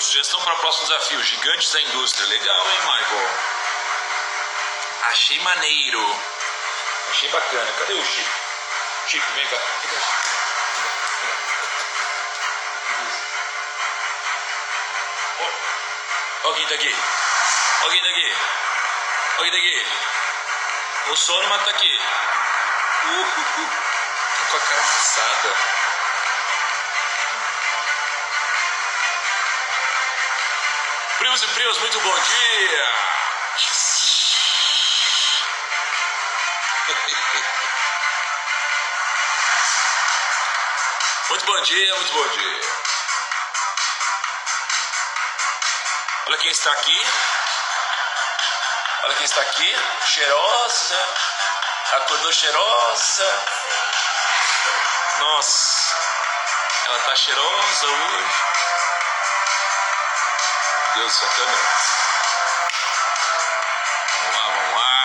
Sugestão para o próximo desafio: Gigantes da Indústria. Legal, hein, Michael? Achei maneiro. Achei bacana. Cadê o Chip? Chip, vem cá. Alguém tá aqui? Alguém tá aqui? Alguém tá aqui? O sono, mas tá aqui. Tá com a cara amassada. Primos e primas, muito bom dia! Muito bom dia, muito bom dia. Olha quem está aqui. Olha quem está aqui. Cheirosa. Acordou cheirosa. Nossa. Ela tá cheirosa hoje. Meu Deus, essa câmera. Vamos lá.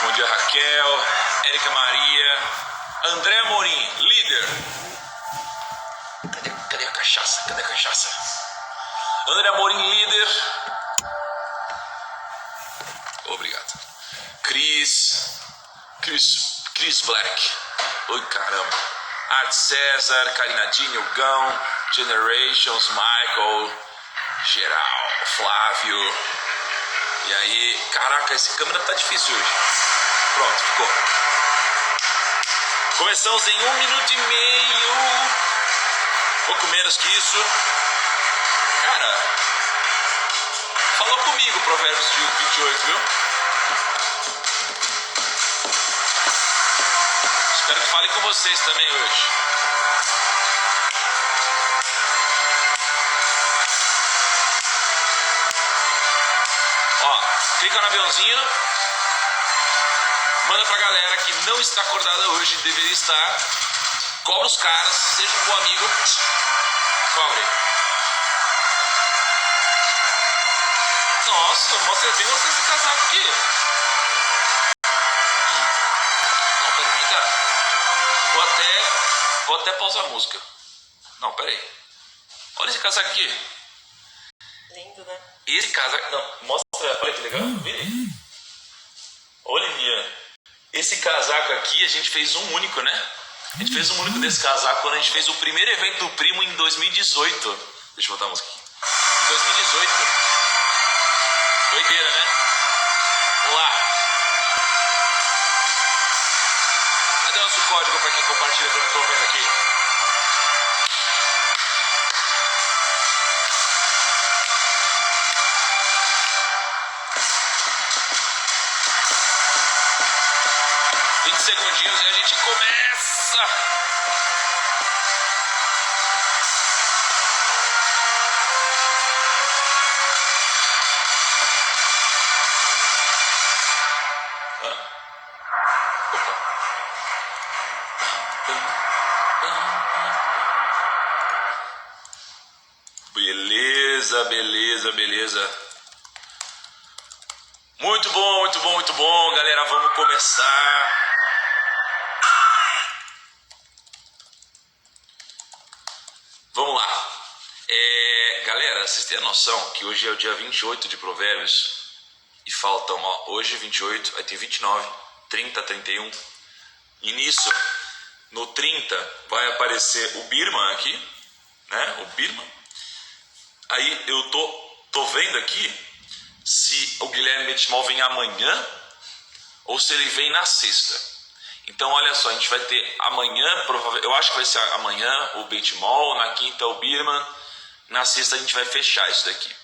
Bom dia, Raquel. Érica Maria. André Amorim, líder. Cadê a cachaça? Cadê a cachaça? André Amorim, líder. Obrigado. Cris Black. Oi, caramba. Art César, Karina Dini, Gão, Generations, Michael, geral, Flávio. E aí, caraca, essa câmera tá difícil hoje. Pronto, ficou. Começamos em 1 minuto e meio. Pouco menos que isso. Cara, falou comigo, Provérbios 28, viu? Espero que fale com vocês também hoje. Ó, clica no aviãozinho. Manda pra galera que não está acordada hoje, deveria estar. Cobra os caras, seja um bom amigo. Cobre. Nossa, mostra esse casaco aqui. Não, peraí, vem cá. Vou até pausar a música. Não, peraí. Olha esse casaco aqui. Lindo, né? Esse casaco... Não, mostra. Olha que legal. Vira aí. Olha, Lia. Esse casaco aqui a gente fez um único, né? A gente fez um único desse casaco quando a gente fez o primeiro evento do Primo em 2018. Deixa eu botar a música aqui. Em 2018. Doideira, né? Vamos lá. Cadê o nosso código para quem compartilha que eu não estou vendo aqui? Segundinhos e a gente começa. Beleza. Muito bom, galera, vamos começar. Vamos lá. Galera, vocês têm a noção que hoje é o dia 28 de Provérbios e faltam, ó, hoje 28, aí tem 29, 30, 31. E nisso, no 30, vai aparecer o Birman aqui, né? O Birman. Aí eu tô vendo aqui se o Guilherme Benchimol vem amanhã ou se ele vem na sexta. Então, olha só, a gente vai ter amanhã, provavelmente, eu acho que vai ser amanhã o Benchimol, na quinta o Birman, na sexta a gente vai fechar isso daqui.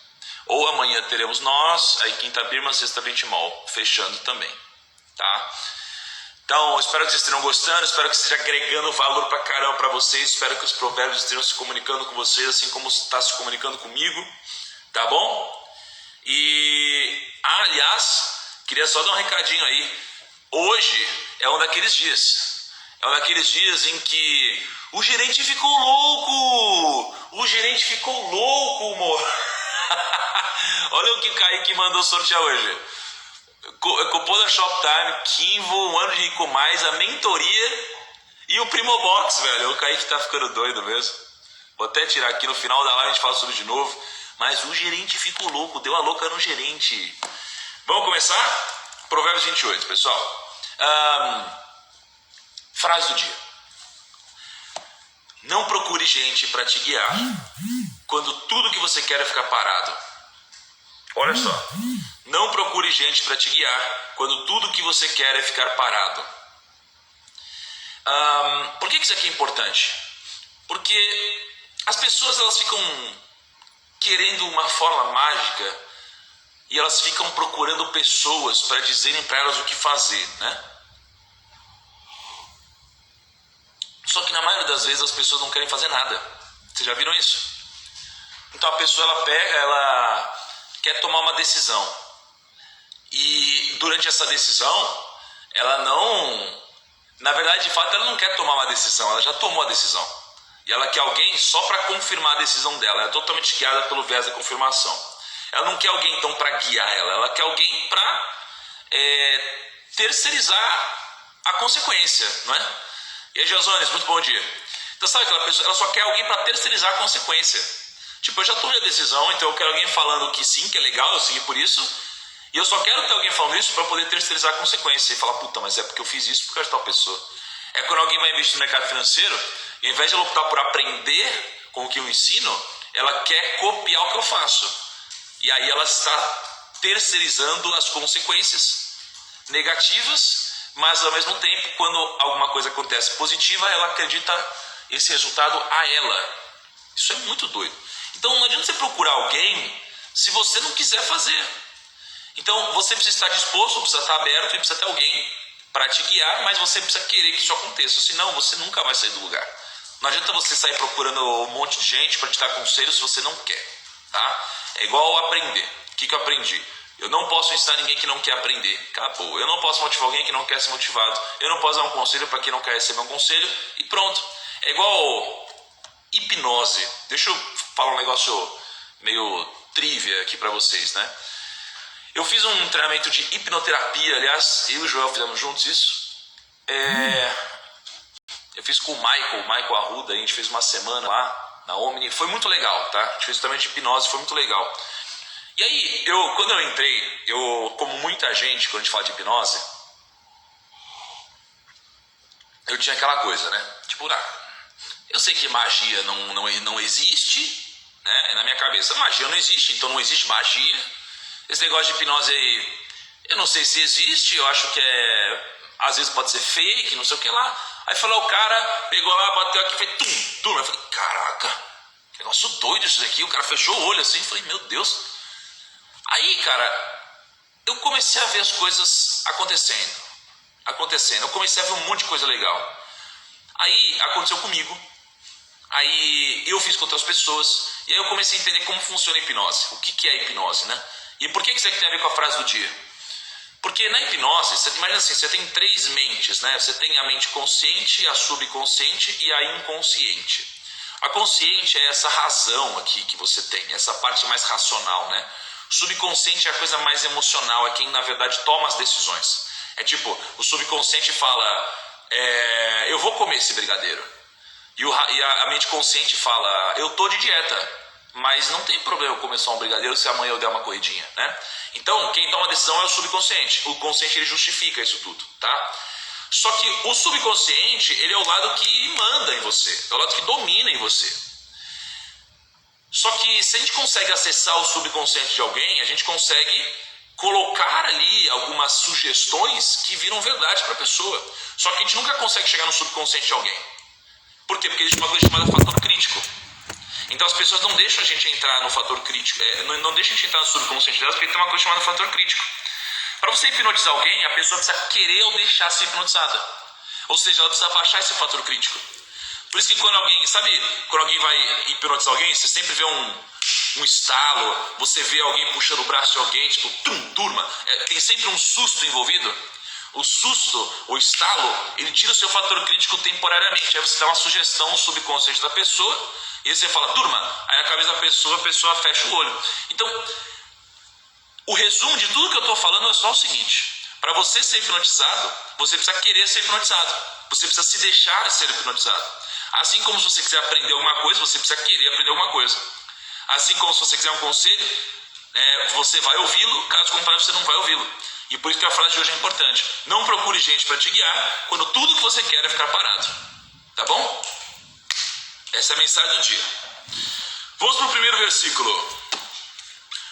Ou amanhã teremos nós, aí quinta Birman, sexta Benchimol, fechando também, tá? Então, espero que vocês estejam gostando, espero que esteja agregando valor pra caramba pra vocês, espero que os provérbios estejam se comunicando com vocês, assim como está se comunicando comigo, tá bom? E, aliás, queria só dar um recadinho aí. Hoje é um daqueles dias. É um daqueles dias em que o gerente ficou louco. O gerente ficou louco, amor. Olha o que o Kaique mandou sortear hoje. Cupom da Shoptime, Kinvo, um ano de Rico Mais, a mentoria e o Primo Box, velho. O Kaique tá ficando doido mesmo. Vou até tirar aqui no final da live, a gente fala sobre de novo. Mas o gerente ficou louco, deu a louca no gerente. Vamos começar? Provérbios 28, pessoal. Frase do dia. Não procure gente para te guiar quando tudo que você quer é ficar parado. Olha só. Não procure gente para te guiar quando tudo que você quer é ficar parado. Por que isso aqui é importante? Porque as pessoas elas ficam querendo uma fórmula mágica e elas ficam procurando pessoas para dizerem para elas o que fazer, né? Só que na maioria das vezes as pessoas não querem fazer nada. Vocês já viram isso? Então a pessoa ela quer tomar uma decisão e durante essa decisão ela não, na verdade de fato ela não quer tomar uma decisão, ela já tomou a decisão. E ela quer alguém só para confirmar a decisão dela. Ela é totalmente guiada pelo viés da confirmação. Ela não quer alguém então para guiar ela. Ela quer alguém para terceirizar a consequência, não é? E aí, Josones, muito bom dia. Então sabe aquela pessoa, ela só quer alguém para terceirizar a consequência. Tipo, eu já tomei a decisão, então eu quero alguém falando que sim, que é legal, eu segui por isso. E eu só quero ter alguém falando isso para poder terceirizar a consequência. E falar, puta, mas é porque eu fiz isso por causa de tal pessoa. É quando alguém vai investir no mercado financeiro, e ao invés de ela optar por aprender com o que eu ensino, ela quer copiar o que eu faço. E aí ela está terceirizando as consequências negativas, mas ao mesmo tempo, quando alguma coisa acontece positiva, ela acredita esse resultado a ela. Isso é muito doido. Então não adianta você procurar alguém se você não quiser fazer. Então você precisa estar disposto, precisa estar aberto e precisa ter alguém para te guiar, mas você precisa querer que isso aconteça, senão você nunca vai sair do lugar. Não adianta você sair procurando um monte de gente para te dar conselho se você não quer, tá? É igual aprender. O que eu aprendi? Eu não posso ensinar ninguém que não quer aprender. Acabou. Eu não posso motivar alguém que não quer ser motivado. Eu não posso dar um conselho para quem não quer receber um conselho e pronto. É igual hipnose. Deixa eu falar um negócio meio trivia aqui para vocês, né? Eu fiz um treinamento de hipnoterapia, aliás, eu e o Joel fizemos juntos isso. Eu fiz com o Michael Arruda, a gente fez uma semana lá na Omni, foi muito legal, tá? A gente fez treinamento de hipnose, foi muito legal. E aí, quando eu entrei, como muita gente, quando a gente fala de hipnose, eu tinha aquela coisa, né? Tipo, eu sei que magia não existe, né? Na minha cabeça, magia não existe, então não existe magia. Esse negócio de hipnose aí, eu não sei se existe, eu acho que às vezes pode ser fake, não sei o que lá. Aí falou, o cara pegou lá, bateu aqui e fez tum. Eu falei, caraca, que negócio doido isso daqui. O cara fechou o olho assim, eu falei, meu Deus. Aí, cara, eu comecei a ver as coisas acontecendo. Eu comecei a ver um monte de coisa legal. Aí aconteceu comigo. Aí eu fiz com outras pessoas. E aí eu comecei a entender como funciona a hipnose. O que é a hipnose, né? E por que isso aqui tem a ver com a frase do dia? Porque na hipnose, você imagina assim, você tem 3 mentes, né? Você tem a mente consciente, a subconsciente e a inconsciente. A consciente é essa razão aqui que você tem, essa parte mais racional, né? O subconsciente é a coisa mais emocional, é quem na verdade toma as decisões. É tipo, o subconsciente fala, eu vou comer esse brigadeiro. E a mente consciente fala, eu tô de dieta. Mas não tem problema eu comer só um brigadeiro se amanhã eu der uma corridinha, né? Então, quem toma a decisão é o subconsciente. O consciente, ele justifica isso tudo, tá? Só que o subconsciente, ele é o lado que manda em você. É o lado que domina em você. Só que se a gente consegue acessar o subconsciente de alguém, a gente consegue colocar ali algumas sugestões que viram verdade para a pessoa. Só que a gente nunca consegue chegar no subconsciente de alguém. Por quê? Porque existe uma coisa chamada fator crítico. Então as pessoas não deixam a gente entrar no fator crítico, não deixam a gente entrar no subconsciente delas, porque tem uma coisa chamada fator crítico. Para você hipnotizar alguém, a pessoa precisa querer ou deixar ser hipnotizada. Ou seja, ela precisa baixar esse fator crítico. Por isso que quando alguém vai hipnotizar alguém, você sempre vê um estalo, você vê alguém puxando o braço de alguém, tipo, durma. Tem sempre um susto envolvido. O susto, o estalo, ele tira o seu fator crítico temporariamente. Aí você dá uma sugestão no subconsciente da pessoa, e aí você fala, durma. Aí na cabeça da pessoa, a pessoa fecha o olho. Então, o resumo de tudo que eu estou falando é só o seguinte. Para você ser hipnotizado, você precisa querer ser hipnotizado. Você precisa se deixar ser hipnotizado. Assim como se você quiser aprender alguma coisa, você precisa querer aprender alguma coisa. Assim como se você quiser um conselho, você vai ouvi-lo, caso contrário você não vai ouvi-lo. E por isso que a frase de hoje é importante. Não procure gente para te guiar quando tudo que você quer é ficar parado. Tá bom? Essa é a mensagem do dia. Vamos para o primeiro versículo.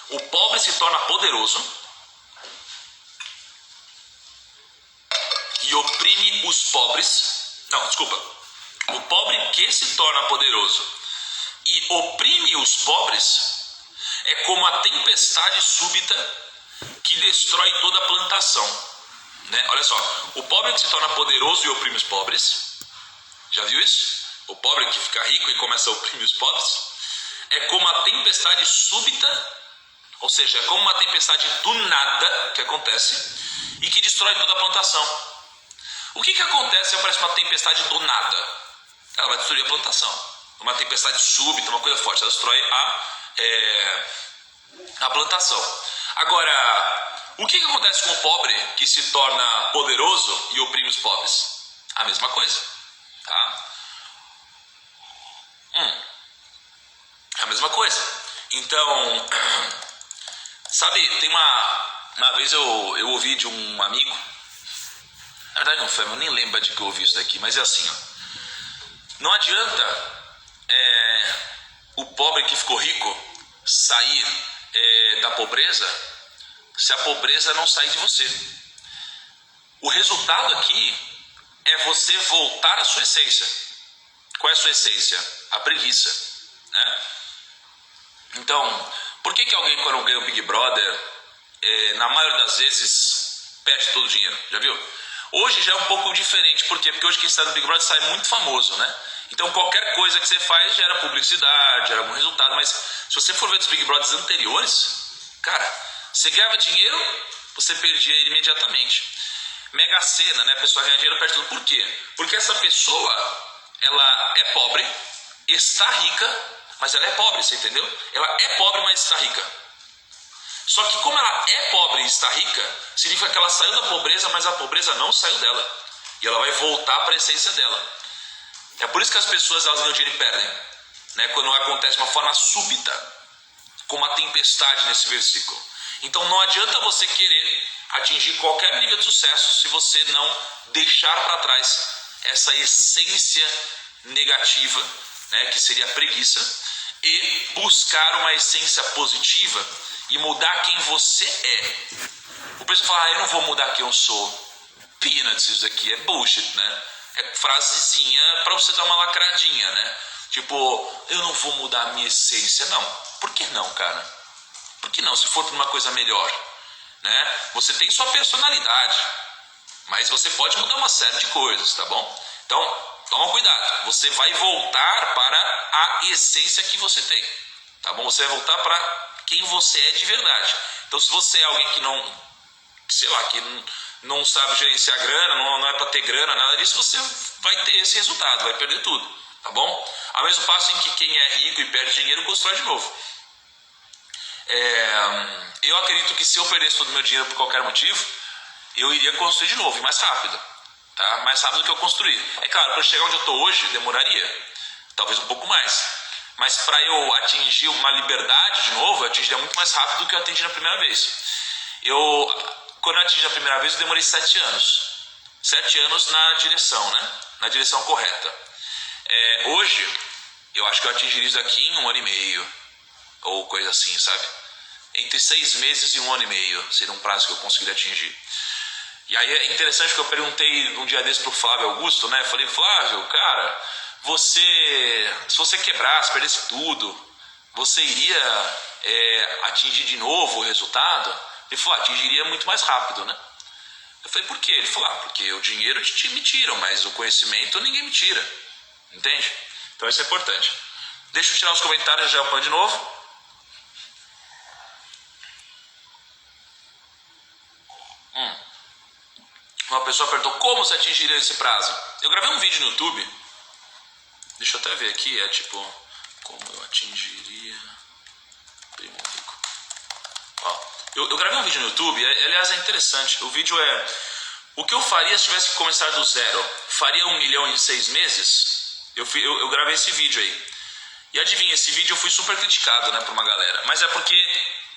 O pobre se torna poderoso e oprime os pobres. Não, desculpa. O pobre que se torna poderoso e oprime os pobres é como a tempestade súbita que destrói toda a plantação. Né? Olha só, o pobre que se torna poderoso e oprime os pobres, já viu isso? O pobre que fica rico e começa a oprimir os pobres, é como a tempestade súbita, ou seja, é como uma tempestade do nada que acontece e que destrói toda a plantação. O que acontece se aparece uma tempestade do nada? Ela vai destruir a plantação. Uma tempestade súbita, uma coisa forte, ela destrói a plantação. Agora, o que acontece com o pobre que se torna poderoso e oprime os pobres? A mesma coisa, tá? É a mesma coisa. Então, sabe, tem uma vez eu ouvi de um amigo, na verdade não foi, eu nem lembro de que eu ouvi isso daqui, mas é assim, ó. Não adianta o pobre que ficou rico sair da pobreza se a pobreza não sair de você. O resultado aqui é você voltar à sua essência. Qual é a sua essência? A preguiça, né? Então, por que alguém quando ganha o Big Brother, na maioria das vezes, perde todo o dinheiro? Já viu? Hoje já é um pouco diferente. Por quê? Porque hoje quem está no Big Brother sai muito famoso, né? Então qualquer coisa que você faz gera publicidade, gera algum resultado. Mas se você for ver dos Big Brothers anteriores, cara, você ganhava dinheiro, você perdia ele imediatamente. Mega Sena, né? A pessoa ganha dinheiro, perde tudo. Por quê? Porque essa pessoa, ela é pobre, está rica, mas ela é pobre, você entendeu? Ela é pobre, mas está rica. Só que como ela é pobre e está rica, significa que ela saiu da pobreza, mas a pobreza não saiu dela. E ela vai voltar para a essência dela. É por isso que as pessoas elas ganham dinheiro e perdem, né? Quando acontece de uma forma súbita, como a tempestade nesse versículo. Então não adianta você querer atingir qualquer nível de sucesso se você não deixar para trás essa essência negativa, né, que seria a preguiça, e buscar uma essência positiva e mudar quem você é. O pessoal fala, eu não vou mudar quem eu sou. Peanuts, isso aqui é bullshit, né? É frasezinha para você dar uma lacradinha, né? Tipo, eu não vou mudar a minha essência. Não, por que não, cara? Por que não, se for para uma coisa melhor, né? Você tem sua personalidade, mas você pode mudar uma série de coisas, tá bom? Então, toma cuidado, você vai voltar para a essência que você tem, tá bom? Você vai voltar para quem você é de verdade. Então, se você é alguém que não, sei lá, que não sabe gerenciar grana, não é para ter grana, nada disso, você vai ter esse resultado, vai perder tudo, tá bom? Ao mesmo passo em que quem é rico e perde dinheiro, constrói de novo. Eu acredito que se eu perdesse todo o meu dinheiro por qualquer motivo, eu iria construir de novo, e mais rápido, tá? Mais rápido do que eu construir. É claro, para chegar onde eu estou hoje, demoraria, talvez um pouco mais. Mas para eu atingir uma liberdade de novo, eu atingiria muito mais rápido do que eu atingi na primeira vez. Quando eu atingi a primeira vez, eu demorei 7 anos. 7 anos na direção, né? Na direção correta. Hoje, eu acho que eu atingiria isso aqui em 1 ano e meio, ou coisa assim, sabe? Entre 6 meses e 1 ano e meio seria um prazo que eu conseguiria atingir. E aí é interessante que eu perguntei um dia desse pro Flávio Augusto, né? Falei, Flávio, cara, se você quebrasse, perdesse tudo, você iria atingir de novo o resultado? Ele falou, atingiria muito mais rápido, né? Eu falei, por quê? Ele falou, porque o dinheiro me tiram, mas o conhecimento ninguém me tira. Entende? Então isso é importante. Deixa eu tirar os comentários, já eu ponho de novo. Uma pessoa perguntou, como você atingiria esse prazo? Eu gravei um vídeo no YouTube. Deixa eu até ver aqui, como eu atingiria primo rico. Ó, eu gravei um vídeo no YouTube, aliás é interessante. O vídeo O que eu faria se tivesse que começar do zero? Faria 1 milhão em 6 meses? Eu gravei esse vídeo aí. E adivinha, esse vídeo eu fui super criticado, né, por uma galera. Mas é porque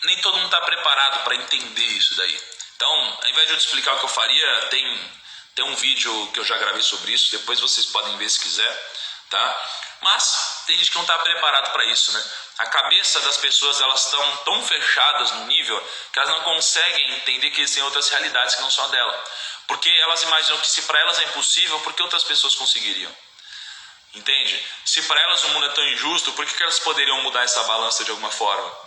nem todo mundo está preparado para entender isso daí. Então, ao invés de eu te explicar o que eu faria, tem um vídeo que eu já gravei sobre isso. Depois vocês podem ver se quiser, tá? Mas tem gente que não está preparado para isso, né? A cabeça das pessoas, elas estão tão fechadas no nível que elas não conseguem entender que existem outras realidades que não são a dela. Porque elas imaginam que se para elas é impossível, por que outras pessoas conseguiriam? Entende? Se para elas o mundo é tão injusto, por que elas poderiam mudar essa balança de alguma forma?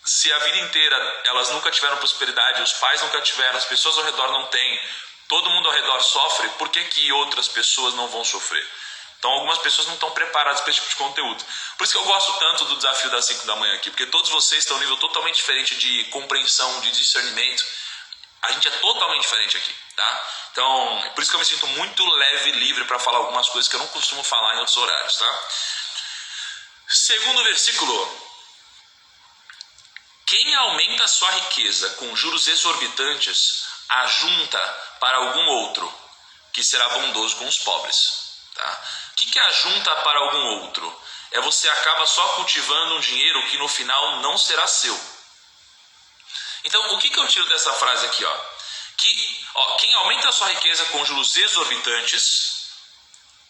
Se a vida inteira elas nunca tiveram prosperidade, os pais nunca tiveram, as pessoas ao redor não têm, todo mundo ao redor sofre, por que outras pessoas não vão sofrer? Então algumas pessoas não estão preparadas para esse tipo de conteúdo. Por isso que eu gosto tanto do desafio das 5 da manhã aqui, porque todos vocês estão em um nível totalmente diferente de compreensão, de discernimento. A gente é totalmente diferente aqui, tá? Então, é por isso que eu me sinto muito leve e livre para falar algumas coisas que eu não costumo falar em outros horários, tá? Segundo versículo. Quem aumenta a sua riqueza com juros exorbitantes, ajunta para algum outro, que será bondoso com os pobres. Tá? O que ajunta para algum outro? É você acaba só cultivando um dinheiro que no final não será seu. Então, o que eu tiro dessa frase aqui? Quem aumenta a sua riqueza com juros exorbitantes,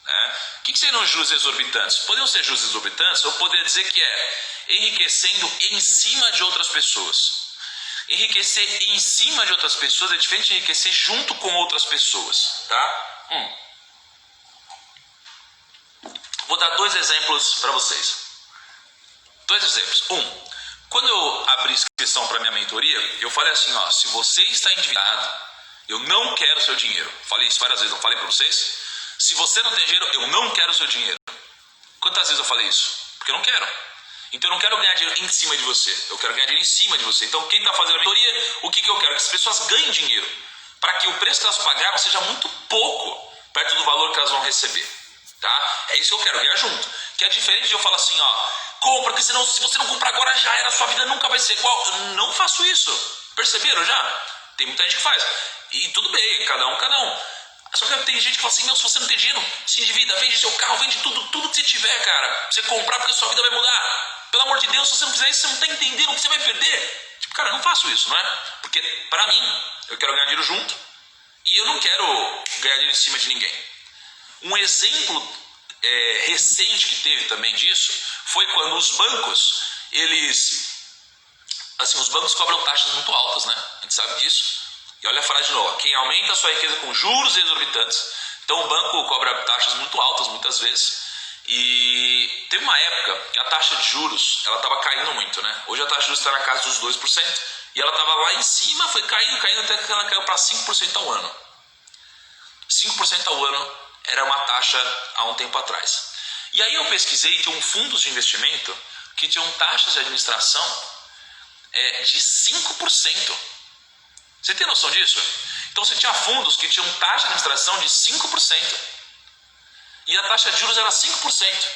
né? O que seriam os juros exorbitantes? Poderiam ser juros exorbitantes, ou poderia dizer que é enriquecendo em cima de outras pessoas. Enriquecer em cima de outras pessoas é diferente de enriquecer junto com outras pessoas, tá? Vou dar 2 exemplos para vocês. 2 exemplos. Quando eu abri inscrição para minha mentoria, eu falei assim, se você está endividado, eu não quero seu dinheiro. Falei isso várias vezes, não falei para vocês? Se você não tem dinheiro, eu não quero seu dinheiro. Quantas vezes eu falei isso? Porque eu não quero. Então eu não quero ganhar dinheiro em cima de você, eu quero ganhar dinheiro em cima de você. Então quem está fazendo a mentoria, o que eu quero? Que as pessoas ganhem dinheiro, para que o preço que elas pagaram seja muito pouco, perto do valor que elas vão receber. Tá? É isso que eu quero, ganhar junto. Que é diferente de eu falar assim, compra, porque senão se você não comprar agora já era, sua vida nunca vai ser igual. Eu não faço isso. Perceberam já? Tem muita gente que faz. E tudo bem, cada um. Só que tem gente que fala assim, se você não tem dinheiro, se endivida, vende seu carro, vende tudo que você tiver, cara. Pra você comprar, porque a sua vida vai mudar. Pelo amor de Deus, se você não fizer isso, você não tá entendendo o que você vai perder. Cara, eu não faço isso, não é? Porque, pra mim, eu quero ganhar dinheiro junto e eu não quero ganhar dinheiro em cima de ninguém. Um exemplo recente que teve também disso foi quando os bancos, os bancos cobram taxas muito altas, né? A gente sabe disso. E olha a frase de novo, quem aumenta a sua riqueza com juros exorbitantes, então o banco cobra taxas muito altas muitas vezes. E teve uma época que a taxa de juros ela estava caindo muito, né? Hoje a taxa de juros está na casa dos 2% e ela estava lá em cima, foi caindo até que ela caiu para 5% ao ano. 5% ao ano era uma taxa há um tempo atrás. E aí eu pesquisei, tinham fundos de investimento que tinham taxas de administração de 5%. Você tem noção disso? Então você tinha fundos que tinham taxa de administração de 5%. E a taxa de juros era 5%.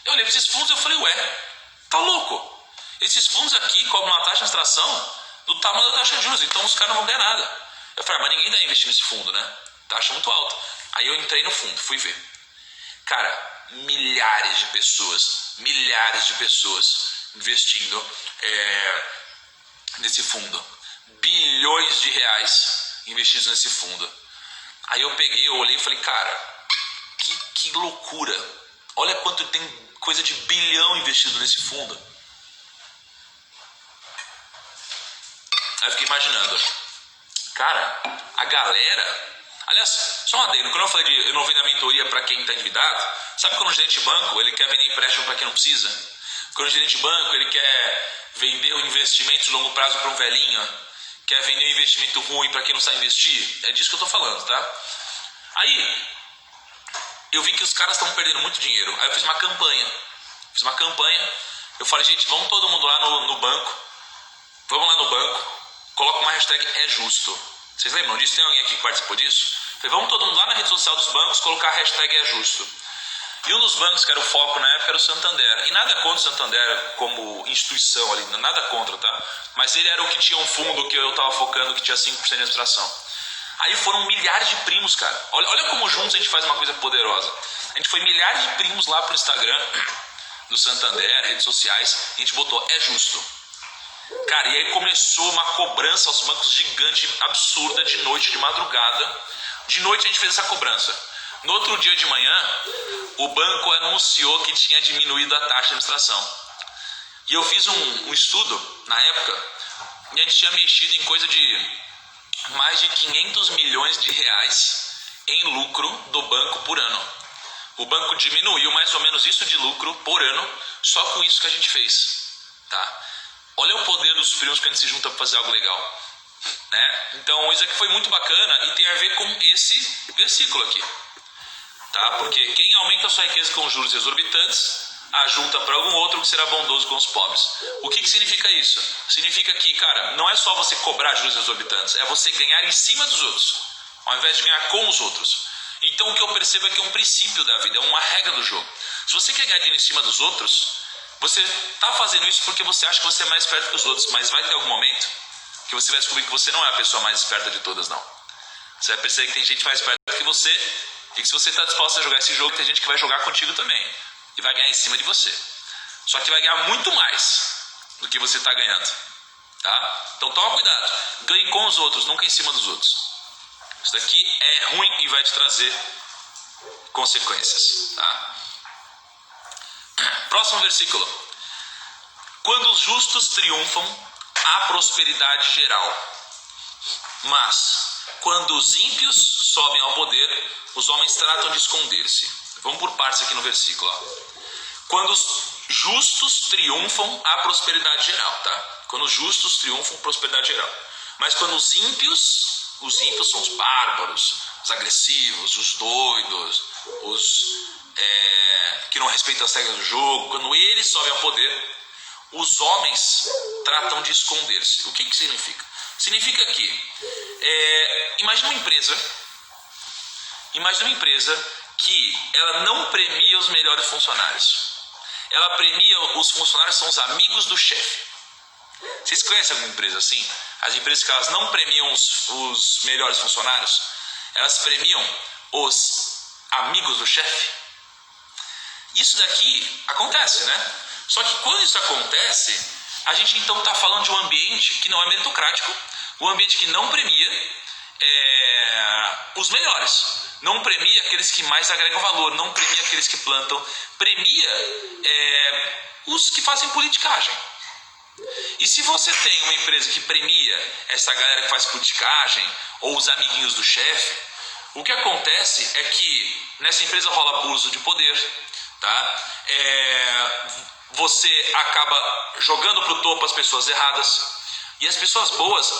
Eu olhei para esses fundos e eu falei, tá louco? Esses fundos aqui cobram uma taxa de administração do tamanho da taxa de juros, então os caras não vão ganhar nada. Eu falei, mas ninguém está investindo nesse fundo, né? Taxa muito alta. Aí eu entrei no fundo, fui ver. Cara, milhares de pessoas investindo nesse fundo. Bilhões de reais investidos nesse fundo. Aí eu olhei e falei, cara, que loucura. Olha quanto tem coisa de bilhão investido nesse fundo. Aí eu fiquei imaginando, cara, a galera... Aliás, só um adendo, quando eu falei de eu não vendo a mentoria para quem está endividado, sabe quando o gerente de banco ele quer vender empréstimo para quem não precisa? Quando o gerente de banco ele quer vender um investimento de longo prazo para um velhinho, quer vender um investimento ruim para quem não sabe investir, é disso que eu estou falando, tá? Aí, eu vi que os caras estão perdendo muito dinheiro, aí eu fiz uma campanha, eu falei, gente, vamos todo mundo lá no banco, coloca uma hashtag é justo. Vocês lembram disso? Tem alguém aqui que participou disso? Falei, vamos todo mundo lá na rede social dos bancos colocar a hashtag é justo. E um dos bancos que era o foco na época era o Santander. E nada contra o Santander como instituição ali, nada contra, tá? Mas ele era o que tinha um fundo que eu estava focando que tinha 5% de administração. Aí foram milhares de primos, cara. Olha como juntos a gente faz uma coisa poderosa. A gente foi milhares de primos lá pro Instagram do Santander, redes sociais, e a gente botou, é justo. Cara, e aí começou uma cobrança aos bancos gigante, absurda, de noite, de madrugada. De noite a gente fez essa cobrança. No outro dia de manhã, o banco anunciou que tinha diminuído a taxa de administração. E eu fiz um estudo, na época, e a gente tinha mexido em coisa de mais de 500 milhões de reais em lucro do banco por ano. O banco diminuiu mais ou menos isso de lucro por ano, só com isso que a gente fez. Tá? Olha o poder dos primos que a gente se junta para fazer algo legal. Né? Então isso aqui foi muito bacana e tem a ver com esse versículo aqui. Tá? Porque quem aumenta a sua riqueza com juros exorbitantes, ajunta para algum outro que será bondoso com os pobres. O que significa isso? Significa que, cara, não é só você cobrar juros exorbitantes, é você ganhar em cima dos outros, ao invés de ganhar com os outros. Então o que eu percebo é que é um princípio da vida, é uma regra do jogo. Se você quer ganhar dinheiro em cima dos outros, você está fazendo isso porque você acha que você é mais esperto que os outros, mas vai ter algum momento que você vai descobrir que você não é a pessoa mais esperta de todas, não. Você vai perceber que tem gente mais esperta que você, e que se você está disposto a jogar esse jogo, tem gente que vai jogar contigo também, e vai ganhar em cima de você. Só que vai ganhar muito mais do que você está ganhando. Tá? Então toma cuidado, ganhe com os outros, nunca em cima dos outros. Isso daqui é ruim e vai te trazer consequências. Tá? Próximo versículo. Quando os justos triunfam, há prosperidade geral. Mas, quando os ímpios sobem ao poder, os homens tratam de esconder-se. Vamos por partes aqui no versículo. Ó. Quando os justos triunfam, há prosperidade geral. Tá? Quando os justos triunfam, prosperidade geral. Mas quando os ímpios são os bárbaros, os agressivos, os doidos, os que não respeitam as regras do jogo, quando eles sobem ao poder, os homens tratam de esconder-se. O que significa? Significa que, imagina uma empresa que ela não premia os melhores funcionários. Ela premia os funcionários que são os amigos do chefe. Vocês conhecem alguma empresa assim? As empresas que elas não premiam os melhores funcionários, elas premiam os amigos do chefe. Isso daqui acontece, né? Só que quando isso acontece, a gente então está falando de um ambiente que não é meritocrático, um ambiente que não premia os melhores, não premia aqueles que mais agregam valor, não premia aqueles que plantam, premia os que fazem politicagem. E se você tem uma empresa que premia essa galera que faz politicagem ou os amiguinhos do chefe, o que acontece é que nessa empresa rola abuso de poder, tá? Você acaba jogando para o topo as pessoas erradas, e as pessoas boas,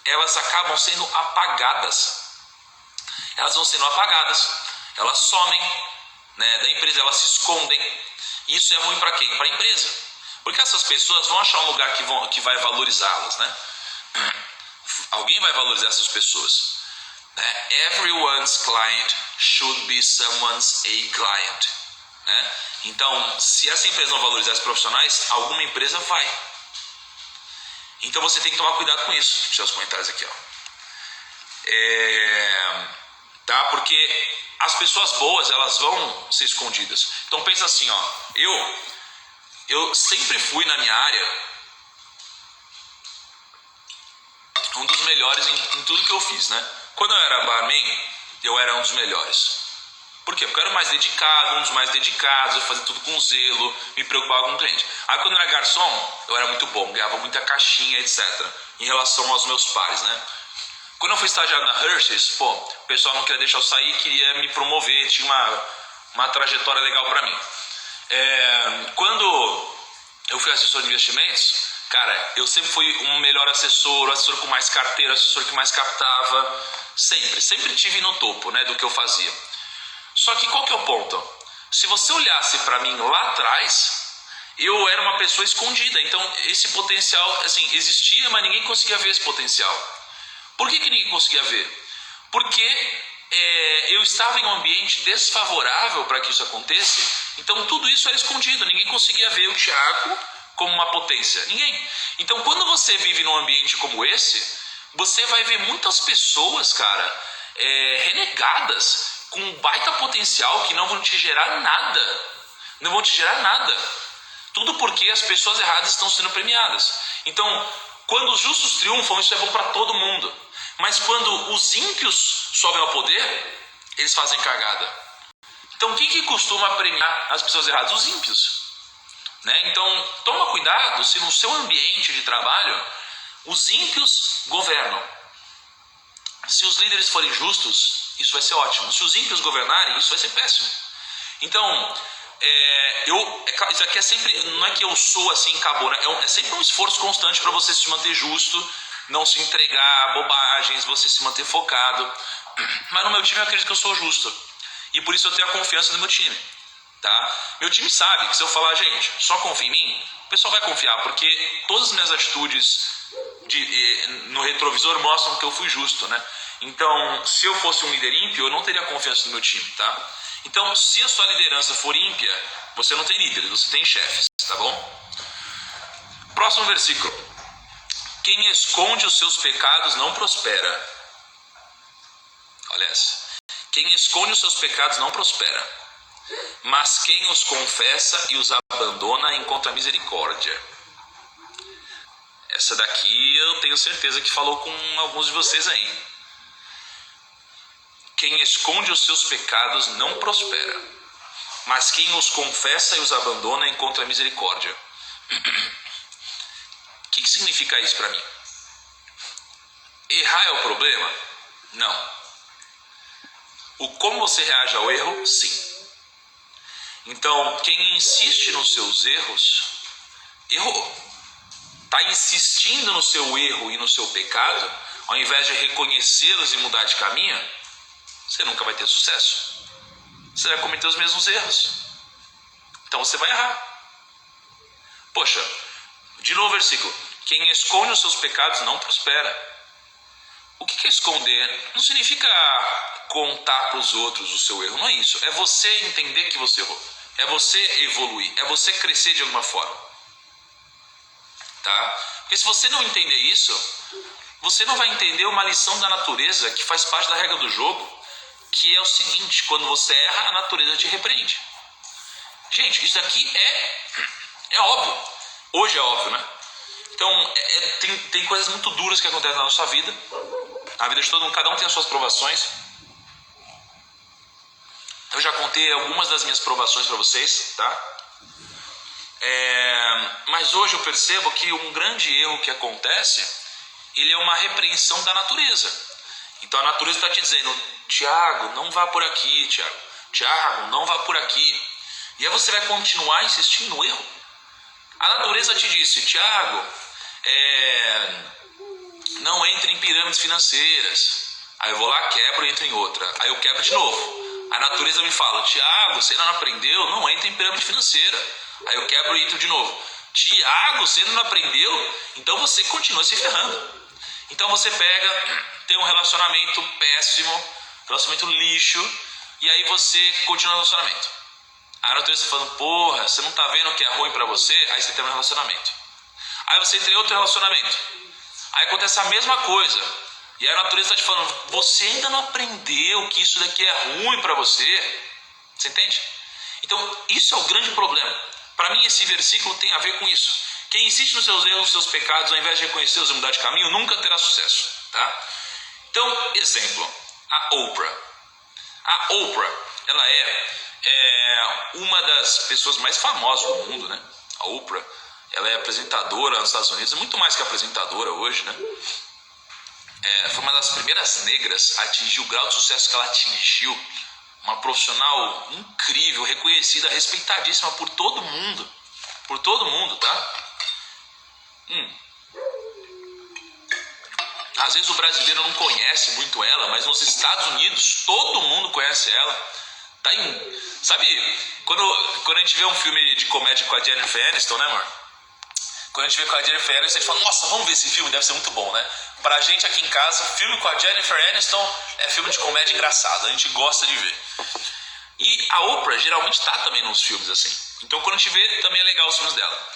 elas acabam sendo apagadas. Elas vão sendo apagadas, elas somem, né, da empresa, elas se escondem. E isso é ruim para quem? Para a empresa. Porque essas pessoas vão achar um lugar que vai valorizá-las, né? Alguém vai valorizar essas pessoas. Né? Everyone's client should be someone's a client. Né? Então, se essa empresa não valorizar os profissionais, alguma empresa vai. Então você tem que tomar cuidado com isso. Deixa eu os comentários aqui, ó. Tá? Porque as pessoas boas, elas vão ser escondidas. Então pensa assim, ó. Eu sempre fui na minha área um dos melhores em tudo que eu fiz, né? Quando eu era barman, eu era um dos melhores. Por quê? Porque eu era mais dedicado, um dos mais dedicados, eu fazia tudo com zelo, me preocupava com o cliente. Aí quando eu era garçom, eu era muito bom, ganhava muita caixinha, etc. Em relação aos meus pares, né? Quando eu fui estagiário na Hershey's, o pessoal não queria deixar eu sair, queria me promover, tinha uma trajetória legal para mim. Quando eu fui assessor de investimentos, cara, eu sempre fui um melhor assessor, o assessor com mais carteira, o assessor que mais captava, sempre tive no topo, né, do que eu fazia. Só que qual que é o ponto? Se você olhasse para mim lá atrás, eu era uma pessoa escondida, então esse potencial, assim, existia, mas ninguém conseguia ver esse potencial. Por que ninguém conseguia ver? Porque eu estava em um ambiente desfavorável para que isso acontecesse, então tudo isso era escondido, ninguém conseguia ver o Thiago como uma potência, ninguém. Então quando você vive num ambiente como esse, você vai ver muitas pessoas, cara, renegadas, com um baita potencial que não vão te gerar nada. Não vão te gerar nada. Tudo porque as pessoas erradas estão sendo premiadas. Então, quando os justos triunfam, isso é bom para todo mundo. Mas quando os ímpios sobem ao poder, eles fazem cagada. Então, quem que costuma premiar as pessoas erradas? Os ímpios. Né? Então, toma cuidado se no seu ambiente de trabalho os ímpios governam. Se os líderes forem justos, isso vai ser ótimo. Se os ímpios governarem, isso vai ser péssimo. Então, isso aqui é sempre, não é que eu sou assim, acabou, né? É sempre um esforço constante para você se manter justo, não se entregar a bobagens, você se manter focado. Mas no meu time eu acredito que eu sou justo. E por isso eu tenho a confiança no meu time. Tá? Meu time sabe que se eu falar, gente, só confia em mim, o pessoal vai confiar, porque todas as minhas atitudes no retrovisor mostram que eu fui justo, né? Então, se eu fosse um líder ímpio, eu não teria confiança no meu time, tá? Então, se a sua liderança for ímpia, você não tem líderes, você tem chefes, tá bom? Próximo versículo. Quem esconde os seus pecados não prospera. Olha essa. Quem esconde os seus pecados não prospera, mas quem os confessa e os abandona encontra misericórdia. Essa daqui eu tenho certeza que falou com alguns de vocês aí. Quem esconde os seus pecados não prospera, mas quem os confessa e os abandona encontra misericórdia. O que significa isso para mim? Errar é o problema? Não. O como você reage ao erro, sim. Então, quem insiste nos seus erros, errou. Está insistindo no seu erro e no seu pecado, ao invés de reconhecê-los e mudar de caminho, você nunca vai ter sucesso. Você vai cometer os mesmos erros. Então você vai errar. Poxa, de novo o versículo. Quem esconde os seus pecados não prospera. O que é esconder? Não significa contar para os outros o seu erro. Não é isso. É você entender que você errou. É você evoluir. É você crescer de alguma forma. Tá? Porque se você não entender isso, você não vai entender uma lição da natureza que faz parte da regra do jogo, que é o seguinte: quando você erra, a natureza te repreende. Gente, isso aqui é óbvio. Hoje é óbvio, né? Então, tem coisas muito duras que acontecem na nossa vida. Na vida de todo mundo, cada um tem as suas provações. Eu já contei algumas das minhas provações para vocês, tá? Mas hoje eu percebo que um grande erro que acontece, ele é uma repreensão da natureza. Então a natureza está te dizendo: Tiago, não vá por aqui, Tiago. Tiago, não vá por aqui. E aí você vai continuar insistindo no erro. A natureza te disse: Tiago, não entre em pirâmides financeiras. Aí eu vou lá, quebro e entro em outra. Aí eu quebro de novo. A natureza me fala: Tiago, você não aprendeu? Não entre em pirâmide financeira. Aí eu quebro e entro de novo. Tiago, você não aprendeu? Então você continua se ferrando. Então você tem um relacionamento péssimo, relacionamento lixo, e aí você continua no relacionamento. A natureza está falando: porra, você não está vendo que é ruim para você? Aí você tem um relacionamento. Aí você entra em outro relacionamento. Aí acontece a mesma coisa. E aí a natureza está te falando: você ainda não aprendeu que isso daqui é ruim para você. Você entende? Então isso é o grande problema. Para mim esse versículo tem a ver com isso. Quem insiste nos seus erros, nos seus pecados, ao invés de reconhecê-los e mudar de caminho, nunca terá sucesso. Tá? Então, exemplo, a Oprah. A Oprah, ela é uma das pessoas mais famosas do mundo, né? A Oprah, ela é apresentadora nos Estados Unidos, é muito mais que apresentadora hoje, né? Foi uma das primeiras negras a atingir o grau de sucesso que ela atingiu. Uma profissional incrível, reconhecida, respeitadíssima por todo mundo. Por todo mundo, tá? Às vezes o brasileiro não conhece muito ela, mas nos Estados Unidos todo mundo conhece ela. Sabe, quando a gente vê um filme de comédia com a Jennifer Aniston, né, amor? Quando a gente vê com a Jennifer Aniston, a gente fala: nossa, vamos ver esse filme, deve ser muito bom, né? Pra gente aqui em casa, filme com a Jennifer Aniston é filme de comédia engraçado, a gente gosta de ver. E a Oprah geralmente tá também nos filmes assim. Então quando a gente vê, também é legal os filmes dela.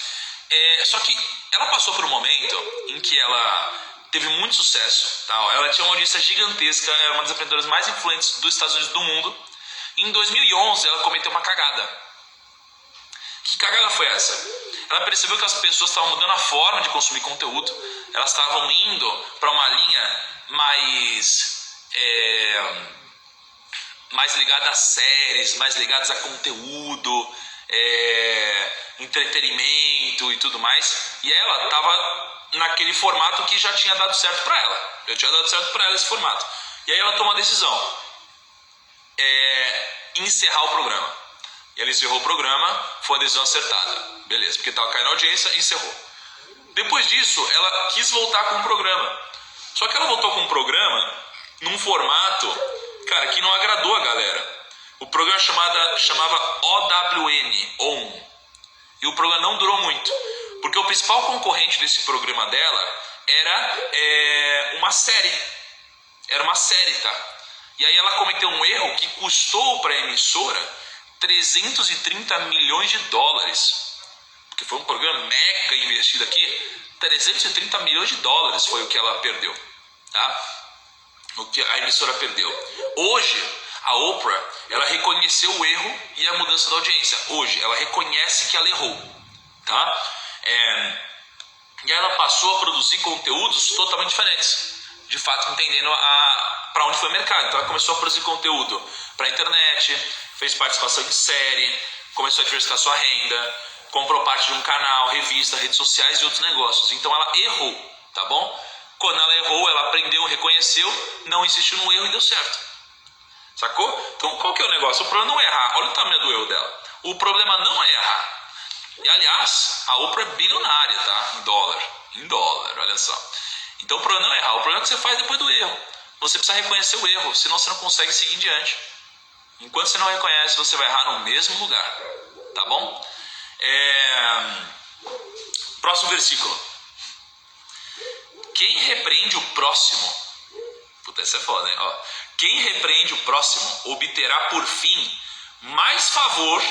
Só que ela passou por um momento em que ela teve muito sucesso, tá? Ela tinha uma audiência gigantesca, era uma das apresentadoras mais influentes dos Estados Unidos do mundo. Em 2011 ela cometeu uma cagada. Que cagada foi essa? Ela percebeu que as pessoas estavam mudando a forma de consumir conteúdo, elas estavam indo para uma linha mais ligada a séries, mais ligadas a conteúdo, entretenimento e tudo mais. E ela estava naquele formato que já tinha dado certo para ela. Já tinha dado certo para ela esse formato. E aí ela tomou a decisão, encerrar o programa. E ela encerrou o programa, foi uma decisão acertada. Beleza, porque estava caindo a audiência, encerrou. Depois disso, ela quis voltar com o programa. Só que ela voltou com o programa num formato, cara, que não agradou a galera. O programa chamava OWN. E o programa não durou muito. Porque o principal concorrente desse programa dela era uma série. Era uma série, tá? E aí ela cometeu um erro que custou para a emissora 330 milhões de dólares. Porque foi um programa mega investido aqui. 330 milhões de dólares foi o que ela perdeu, tá? O que a emissora perdeu. Hoje, a Oprah, ela reconheceu o erro e a mudança da audiência. Hoje, ela reconhece que ela errou, tá? E ela passou a produzir conteúdos totalmente diferentes. De fato, entendendo para onde foi o mercado. Então ela começou a produzir conteúdo para a internet, fez participação em série, começou a diversificar sua renda, comprou parte de um canal, revista, redes sociais e outros negócios. Então ela errou, tá bom? Quando ela errou, ela aprendeu, reconheceu, não insistiu no erro e deu certo. Sacou? Então qual que é o negócio? O problema não é errar. Olha o tamanho do erro dela. O problema não é errar. E aliás, a Oprah é bilionária, tá? Em dólar, olha só. Então o problema não é errar, o problema é o que você faz depois do erro. Você precisa reconhecer o erro, senão você não consegue seguir em diante. Enquanto você não reconhece, você vai errar no mesmo lugar. Tá bom? Próximo versículo. Quem repreende o próximo... Puta, essa é foda, hein? Ó. Quem repreende o próximo obterá por fim mais favor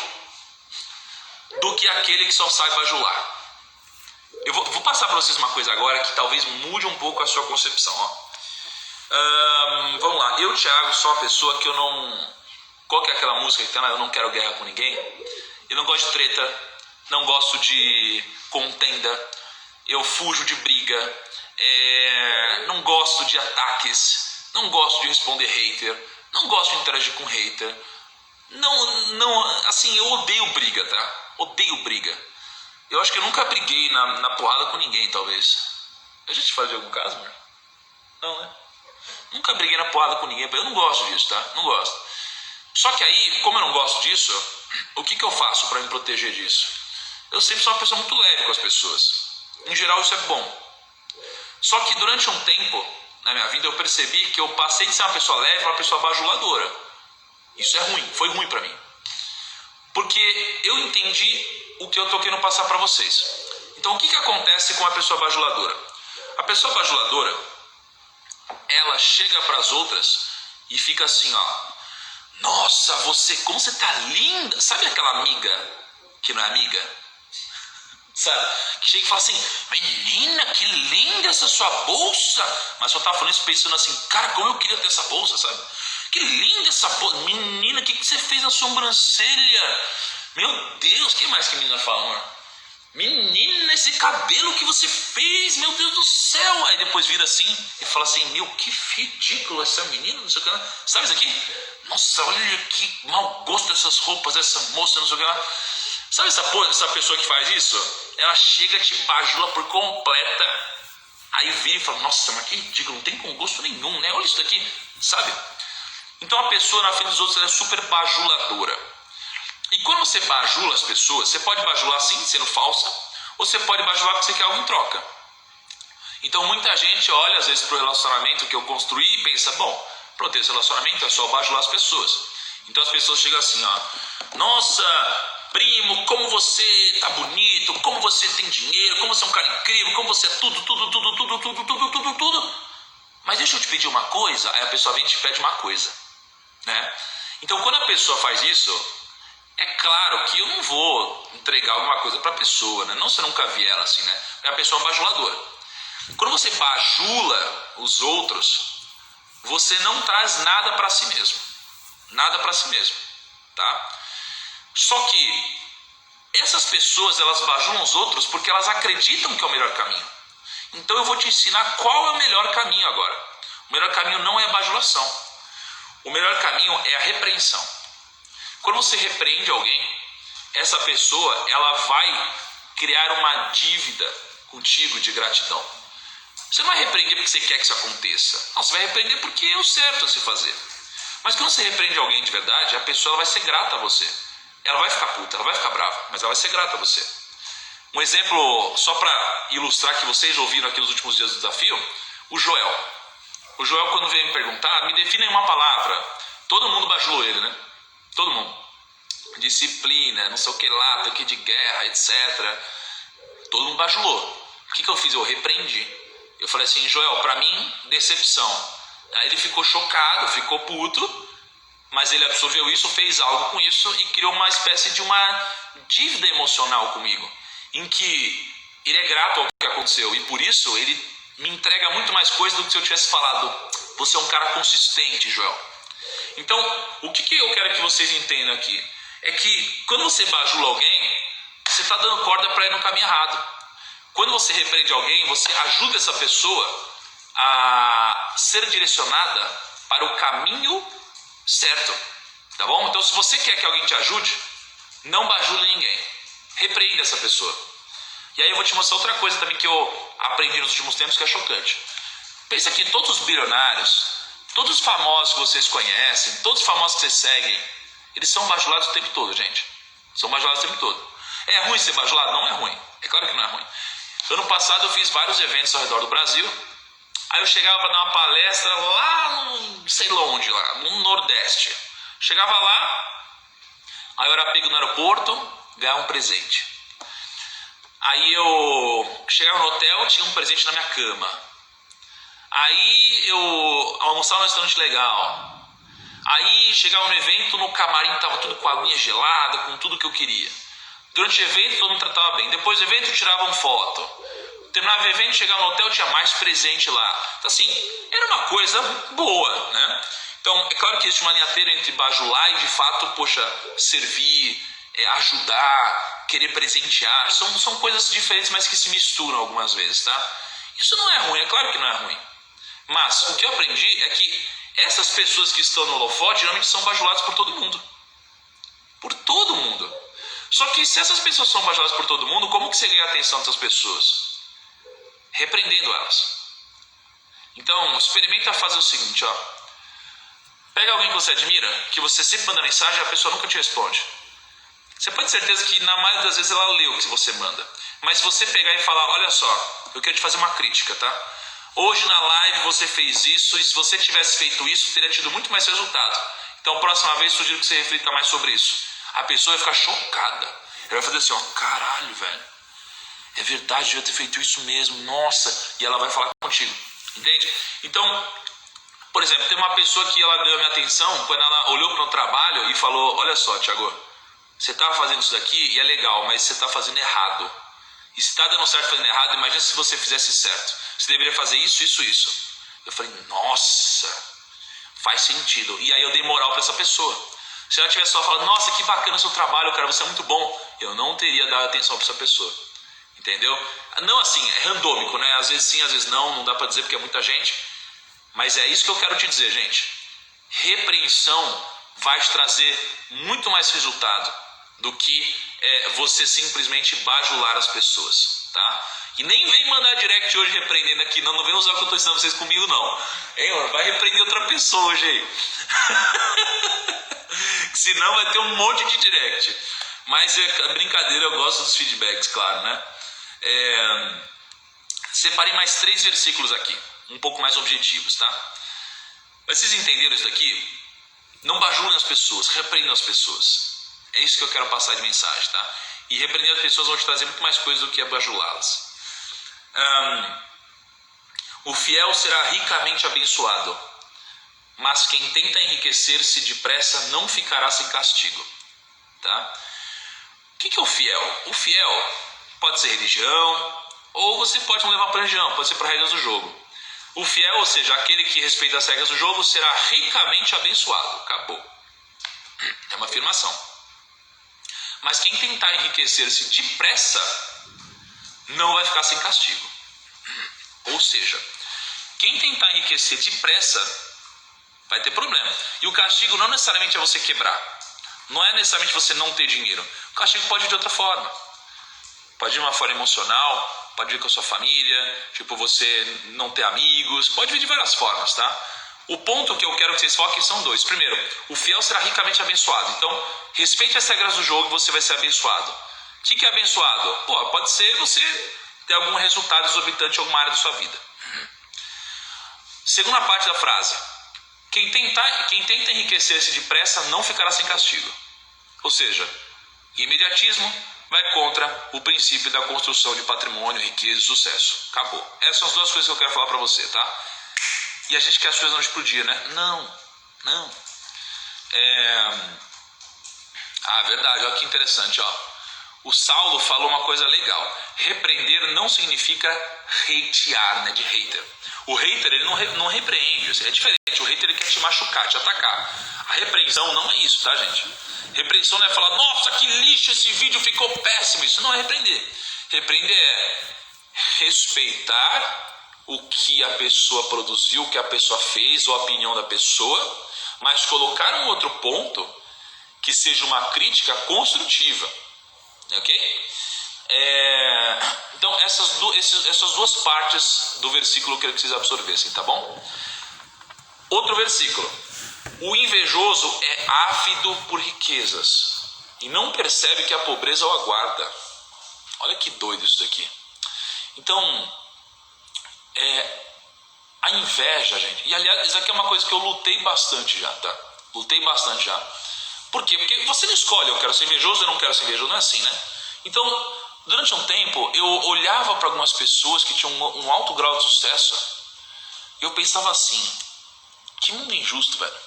do que aquele que só sai bajular. Eu vou passar para vocês uma coisa agora que talvez mude um pouco a sua concepção. Ó. Vamos lá. Eu, Thiago, sou uma pessoa que eu não... Qual que é aquela música que tem lá? Eu não quero guerra com ninguém. Eu não gosto de treta. Não gosto de contenda. Eu fujo de briga. Não gosto de ataques. Não gosto de responder hater. Não gosto de interagir com hater. Assim, eu odeio briga, tá? Odeio briga. Eu acho que eu nunca briguei na porrada com ninguém, talvez. Eu já te falei de algum caso, mano? Não, né? Nunca briguei na porrada com ninguém. Eu não gosto disso, tá? Não gosto. Só que aí, como eu não gosto disso, o que eu faço para me proteger disso? Eu sempre sou uma pessoa muito leve com as pessoas. Em geral, isso é bom. Só que durante um tempo na minha vida, eu percebi que eu passei de ser uma pessoa leve para uma pessoa bajuladora. Isso é ruim, foi ruim para mim. Porque eu entendi o que eu tô querendo passar para vocês. Então, o que acontece com a pessoa bajuladora? A pessoa bajuladora, ela chega para as outras e fica assim, ó. Nossa, como você tá linda. Sabe aquela amiga que não é amiga? Sabe? Que chega e fala assim, menina, que linda essa sua bolsa. Mas só tava falando isso pensando assim, cara, como eu queria ter essa bolsa, sabe? Que linda essa bolsa. Menina, o que você fez na sobrancelha? Meu Deus, o que mais que a menina fala, amor? Menina, esse cabelo que você fez, meu Deus do céu. Aí depois vira assim e fala assim, meu, que ridículo essa menina, não sei o que lá. Sabe isso aqui? Nossa, olha que mau gosto dessas roupas, dessa moça, não sei o que lá. Sabe essa pessoa que faz isso? Ela chega, te bajula por completa. Aí vira e fala, nossa, mas que ridículo, não tem com gosto nenhum, né? Olha isso daqui, sabe? Então a pessoa na frente dos outros ela é super bajuladora. E quando você bajula as pessoas, você pode bajular assim, sendo falsa, ou você pode bajular porque você quer algo em troca. Então muita gente olha às vezes para o relacionamento que eu construí e pensa, bom, para eu ter esse relacionamento é só bajular as pessoas. Então as pessoas chegam assim, ó, nossa, primo, como você tá bonito, como você tem dinheiro, como você é um cara incrível, como você é tudo. Mas deixa eu te pedir uma coisa, aí a pessoa vem e te pede uma coisa, né? Então quando a pessoa faz isso, é claro que eu não vou entregar alguma coisa para a pessoa, né? Não se eu nunca vi ela assim, né? É a pessoa bajuladora. Quando você bajula os outros, você não traz nada para si mesmo. Nada para si mesmo, tá? Só que essas pessoas, elas bajulam os outros porque elas acreditam que é o melhor caminho. Então eu vou te ensinar qual é o melhor caminho agora. O melhor caminho não é a bajulação. O melhor caminho é a repreensão. Quando você repreende alguém, essa pessoa, ela vai criar uma dívida contigo de gratidão. Você não vai repreender porque você quer que isso aconteça. Não, você vai repreender porque é o certo a se fazer. Mas quando você repreende alguém de verdade, a pessoa, ela vai ser grata a você. Ela vai ficar puta, ela vai ficar brava, mas ela vai ser grata a você. Um exemplo, só para ilustrar, que vocês ouviram aqui nos últimos dias do desafio, o Joel. O Joel, quando veio me perguntar, me define uma palavra. Todo mundo bajulou ele, né? Todo mundo. Disciplina, não sei o que lá, tanque de guerra, etc. Todo mundo bajulou. O que eu fiz? Eu repreendi. Eu falei assim, Joel, para mim, decepção. Aí ele ficou chocado, ficou puto, mas ele absorveu isso, fez algo com isso e criou uma espécie de uma dívida emocional comigo, em que ele é grato ao que aconteceu e por isso ele me entrega muito mais coisa do que se eu tivesse falado, você é um cara consistente, Joel. Então, o que eu quero que vocês entendam aqui é que quando você bajula alguém, você está dando corda para ir no caminho errado. Quando você repreende alguém, você ajuda essa pessoa a ser direcionada para o caminho certo, tá bom? Então, se você quer que alguém te ajude, não bajule ninguém, repreenda essa pessoa. E aí eu vou te mostrar outra coisa também que eu aprendi nos últimos tempos que é chocante. Pensa que todos os bilionários, todos os famosos que vocês conhecem, todos os famosos que vocês seguem, eles são bajulados o tempo todo, gente. São bajulados o tempo todo. É ruim ser bajulado? Não é ruim. É claro que não é ruim. Ano passado eu fiz vários eventos ao redor do Brasil. Aí eu chegava para dar uma palestra lá no sei lá onde, lá no Nordeste. Chegava lá, aí eu era pego no aeroporto, ganhava um presente. Aí eu chegava no hotel, tinha um presente na minha cama. Aí eu almoçava num restaurante legal. Aí chegava no evento, no camarim tava tudo com a aguinha gelada, com tudo que eu queria. Durante o evento todo mundo tratava bem. Depois do evento tiravam foto. Terminava o evento, chegava no hotel, tinha mais presente lá. Então assim, era uma coisa boa, né? Então é claro que existe uma linha tênue entre bajular e de fato, poxa, servir, ajudar, querer presentear. São coisas diferentes, mas que se misturam algumas vezes, tá? Isso não é ruim, é claro que não é ruim. Mas o que eu aprendi é que essas pessoas que estão no holofote geralmente são bajuladas por todo mundo. Por todo mundo. Só que se essas pessoas são bajuladas por todo mundo, como que você ganha a atenção dessas pessoas? Repreendendo elas. Então, experimenta fazer o seguinte, ó. Pega alguém que você admira, que você sempre manda mensagem e a pessoa nunca te responde. Você pode ter certeza que na maioria das vezes ela leu o que você manda. Mas se você pegar e falar, olha só, eu quero te fazer uma crítica, tá? Hoje na live você fez isso e se você tivesse feito isso, teria tido muito mais resultado. Então, próxima vez, sugiro que você reflita mais sobre isso. A pessoa vai ficar chocada. Ela vai fazer assim, ó, caralho, velho. É verdade, eu devia ter feito isso mesmo, nossa. E ela vai falar contigo, entende? Então, por exemplo, tem uma pessoa que ela ganhou minha atenção quando ela olhou para o meu trabalho e falou, olha só, Thiago, você estava fazendo isso daqui e é legal, mas você está fazendo errado. E se está dando certo fazendo errado, imagina se você fizesse certo. Você deveria fazer isso, isso, isso. Eu falei, nossa, faz sentido. E aí eu dei moral para essa pessoa. Se ela tivesse só falado, nossa, que bacana o seu trabalho, cara, você é muito bom, eu não teria dado atenção para essa pessoa. Entendeu? Não assim, é randômico, né? Às vezes sim, às vezes não dá para dizer porque é muita gente. Mas é isso que eu quero te dizer, gente. Repreensão vai te trazer muito mais resultado do que você simplesmente bajular as pessoas, tá? E nem vem mandar direct hoje repreendendo aqui, não vem usar o que eu estou ensinando vocês comigo, não. Hein, mano? Vai repreender outra pessoa hoje aí. Senão vai ter um monte de direct. Mas é brincadeira, eu gosto dos feedbacks, claro, né? Separei mais 3 versículos aqui, um pouco mais objetivos, tá? Mas vocês entenderam isso daqui? Não bajulem as pessoas, repreendam as pessoas. É isso que eu quero passar de mensagem, tá? E repreender as pessoas vão te trazer muito mais coisas do que bajulá-las. O fiel será ricamente abençoado, mas quem tenta enriquecer-se depressa não ficará sem castigo, tá? O que é o fiel? O fiel pode ser religião, Ou você pode não levar para a religião, pode ser para regras do jogo. O fiel, ou seja, aquele que respeita as regras do jogo, será ricamente abençoado. Acabou. É uma afirmação. Mas quem tentar enriquecer-se depressa não vai ficar sem castigo. Ou seja, quem tentar enriquecer depressa vai ter problema. E o castigo não necessariamente é você quebrar. Não é necessariamente você não ter dinheiro. O castigo pode vir de outra forma. Pode vir de uma forma emocional, pode vir com a sua família, tipo você não ter amigos, pode vir de várias formas, tá? O ponto que eu quero que vocês foquem são dois. Primeiro, o fiel será ricamente abençoado. Então, respeite as regras do jogo e você vai ser abençoado. O que é abençoado? Pode ser você ter algum resultado exorbitante em alguma área da sua vida. Segunda parte da frase. Quem tenta enriquecer-se depressa não ficará sem castigo. Ou seja, imediatismo vai contra o princípio da construção de patrimônio, riqueza e sucesso. Acabou. Essas são as duas coisas que eu quero falar para você, tá? E a gente quer as coisas não explodir, né? Não. Verdade, olha que interessante, ó. O Saulo falou uma coisa legal. Repreender não significa hatear, né? De hater. O hater, ele não repreende, é diferente. O hater, ele quer te machucar, te atacar. A repreensão não é isso, tá, gente? Repreensão não é falar, nossa, que lixo, esse vídeo ficou péssimo. Isso não é repreender. Repreender é respeitar o que a pessoa produziu, o que a pessoa fez, ou a opinião da pessoa, mas colocar um outro ponto que seja uma crítica construtiva, ok? Então essas duas partes do versículo eu quero que vocês absorvessem, tá bom? Outro versículo: o invejoso é ávido por riquezas e não percebe que a pobreza o aguarda. Olha que doido isso daqui. Então, a inveja, gente, e aliás, isso aqui é uma coisa que eu lutei bastante já, tá? Por quê? Porque você não escolhe, eu quero ser invejoso, eu não quero ser invejoso, não é assim, né? Então, durante um tempo, eu olhava para algumas pessoas que tinham um alto grau de sucesso e eu pensava assim, que mundo injusto, velho.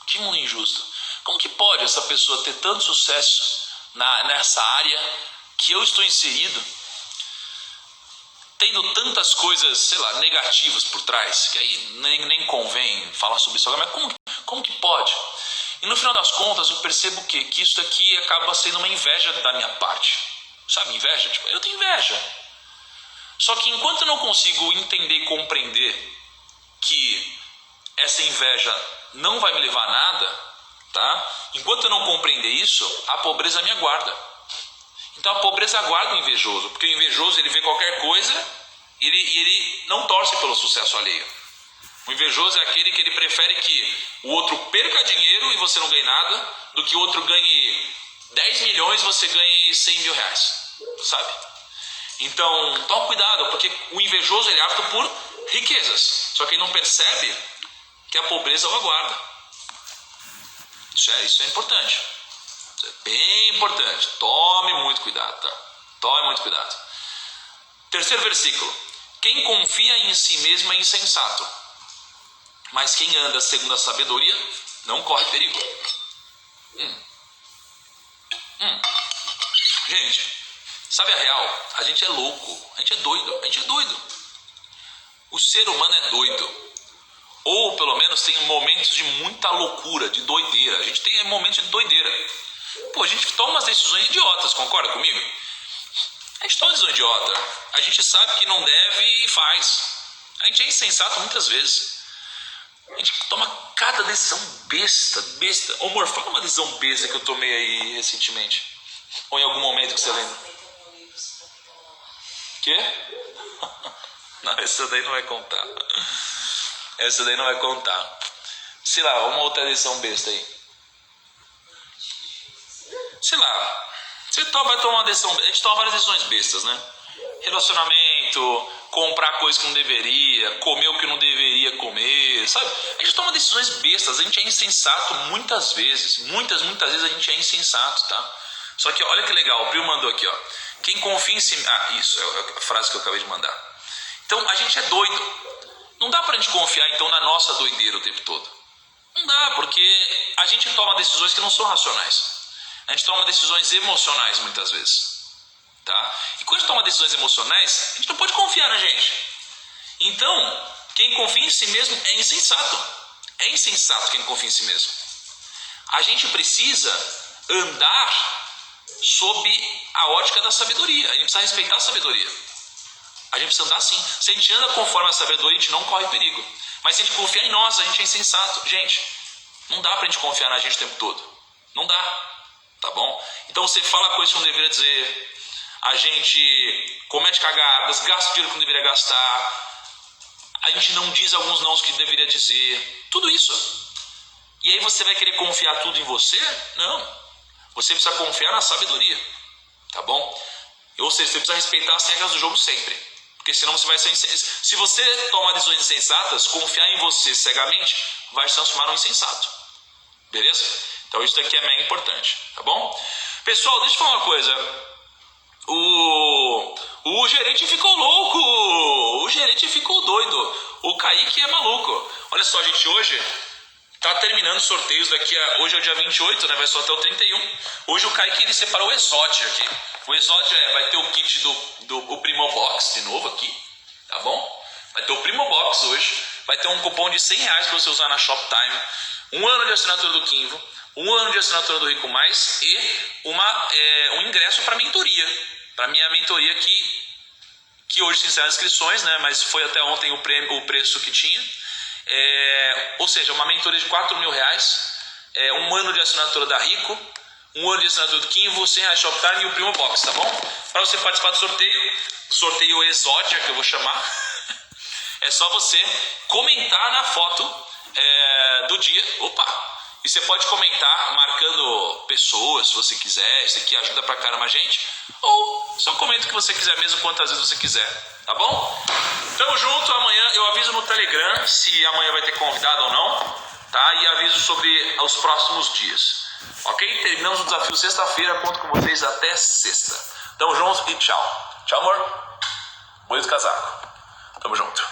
Que mundo injusto. Como que pode essa pessoa ter tanto sucesso nessa área que eu estou inserido, tendo tantas coisas, sei lá, negativas por trás, que aí nem convém falar sobre isso agora, mas como que pode? E no final das contas eu percebo que isso aqui acaba sendo uma inveja da minha parte. Sabe, inveja? Tipo, eu tenho inveja. Só que enquanto eu não consigo entender e compreender que essa inveja não vai me levar a nada, tá? Enquanto eu não compreender isso, a pobreza me aguarda. Então a pobreza aguarda o invejoso, porque o invejoso, ele vê qualquer coisa e ele não torce pelo sucesso alheio. O invejoso é aquele que ele prefere que o outro perca dinheiro e você não ganhe nada, do que o outro ganhe 10 milhões e você ganhe 100 mil reais, sabe? Então, toma cuidado, porque o invejoso, ele é ávido por riquezas, só que ele não percebe que a pobreza o aguarda. Isso é importante. Isso é bem importante. Tome muito cuidado, tá? Tome muito cuidado. Terceiro versículo. Quem confia em si mesmo é insensato, mas quem anda segundo a sabedoria não corre perigo. Gente, sabe a real? A gente é louco, a gente é doido. O ser humano é doido. Ou pelo menos tem momentos de muita loucura, de doideira. A gente tem momentos de doideira. A gente toma umas decisões idiotas, concorda comigo? A gente toma decisão idiota. A gente sabe que não deve e faz. A gente é insensato muitas vezes. A gente toma cada decisão besta. Ô amor, fala uma decisão besta que eu tomei aí recentemente. Ou em algum momento que você lembra. Quê? Não, essa daí não vai contar. Sei lá, uma outra decisão besta aí. Sei lá. Você vai tomar uma decisão. A gente toma várias decisões bestas, né? Relacionamento, comprar coisa que não deveria, comer o que não deveria comer, sabe? A gente toma decisões bestas, a gente é insensato muitas vezes. Muitas vezes a gente é insensato, tá? Só que olha que legal, o Pio mandou aqui, ó. Quem confia em si... isso é a frase que eu acabei de mandar. Então, a gente é doido. Não dá pra gente confiar, então, na nossa doideira o tempo todo. Não dá, porque a gente toma decisões que não são racionais. A gente toma decisões emocionais, muitas vezes. tá? E quando a gente toma decisões emocionais, a gente não pode confiar na gente. Então, quem confia em si mesmo é insensato. É insensato quem confia em si mesmo. A gente precisa andar sob a ótica da sabedoria. A gente precisa respeitar a sabedoria. A gente precisa andar assim. Se a gente anda conforme a sabedoria, a gente não corre perigo. Mas se a gente confiar em nós, a gente é insensato. Gente, não dá pra gente confiar na gente o tempo todo. Não dá. Tá bom? Então você fala coisas que não deveria dizer. A gente comete cagadas, gasta dinheiro que não deveria gastar. A gente não diz alguns nãos que deveria dizer. Tudo isso. E aí você vai querer confiar tudo em você? Não. Você precisa confiar na sabedoria. Tá bom? Ou seja, você precisa respeitar as regras do jogo sempre. Porque senão você vai ser insensato. Se você toma decisões insensatas, confiar em você cegamente vai se transformar num insensato. Beleza? Então isso daqui é mega importante. Tá bom? Pessoal, deixa eu falar uma coisa. O gerente ficou louco. O gerente ficou doido. O Kaique é maluco. Olha só, gente, hoje tá terminando os sorteios hoje é o dia 28, né? Vai só até o 31. Hoje o Kaique, ele separou o Exódio aqui. O Exódio vai ter o kit do Primo Box de novo aqui, tá bom? Vai ter o Primo Box hoje. Vai ter um cupom de R$100 para você usar na Shoptime. 1 ano de assinatura do Kinvo. 1 ano de assinatura do Rico Mais. E um ingresso para mentoria. Para minha mentoria que hoje se encerra as inscrições, né? Mas foi até ontem o preço que tinha. Ou seja, uma mentoria de R$4.000, 1 ano de assinatura da Rico, 1 ano de assinatura do Kinvo, R$100 Shoptime e o Primo Box, tá bom? Para você participar do sorteio Exódia, que eu vou chamar, é só você comentar na foto do dia. Opa! E você pode comentar marcando pessoas, se você quiser. Isso aqui ajuda pra caramba a gente. Ou só comenta o que você quiser mesmo, quantas vezes você quiser. Tá bom? Tamo junto. Amanhã eu aviso no Telegram se amanhã vai ter convidado ou não. Tá? E aviso sobre os próximos dias. Ok? Terminamos o desafio sexta-feira. Conto com vocês até sexta. Tamo junto e tchau. Tchau, amor. Bonito casaco. Tamo junto.